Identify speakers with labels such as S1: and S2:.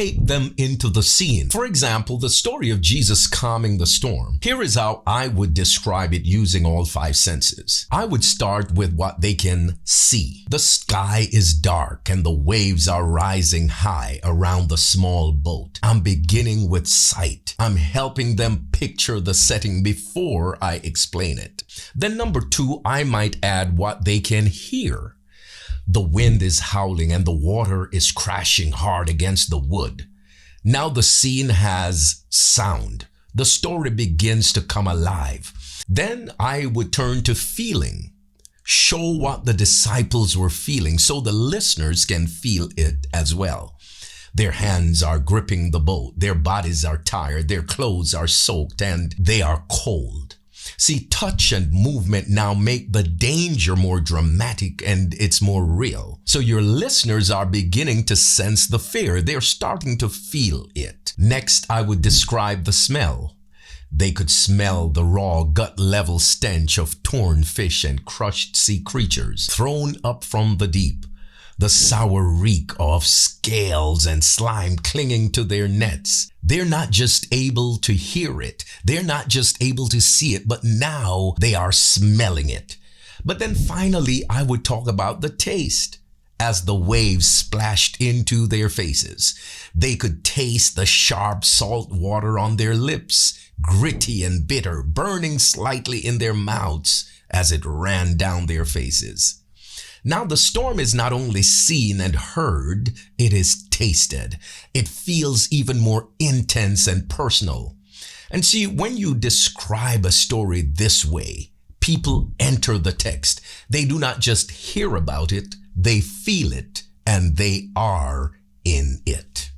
S1: take them into the scene. For example, the story of Jesus calming the storm. Here is how I would describe it using all five senses. I would start with what they can see. The sky is dark and the waves are rising high around the small boat. I'm beginning with sight. I'm helping them picture the setting before I explain it. Then number two, I might add what they can hear. The wind is howling and the water is crashing hard against the wood. Now the scene has sound. The story begins to come alive. Then I would turn to feeling. Show what the disciples were feeling so the listeners can feel it as well. Their hands are gripping the boat. Their bodies are tired. Their clothes are soaked and they are cold. See, touch and movement now make the danger more dramatic and it's more real. So your listeners are beginning to sense the fear. They're starting to feel it. Next, I would describe the smell. They could smell the raw gut-level stench of torn fish and crushed sea creatures thrown up from the deep. The sour reek of scales and slime clinging to their nets. They're not just able to hear it. They're not just able to see it, but now they are smelling it. But then finally, I would talk about the taste. As the waves splashed into their faces, they could taste the sharp salt water on their lips, gritty and bitter, burning slightly in their mouths as it ran down their faces. Now the storm is not only seen and heard, it is tasted. It feels even more intense and personal. And see, when you describe a story this way, people enter the text. They do not just hear about it, they feel it, and they are in it.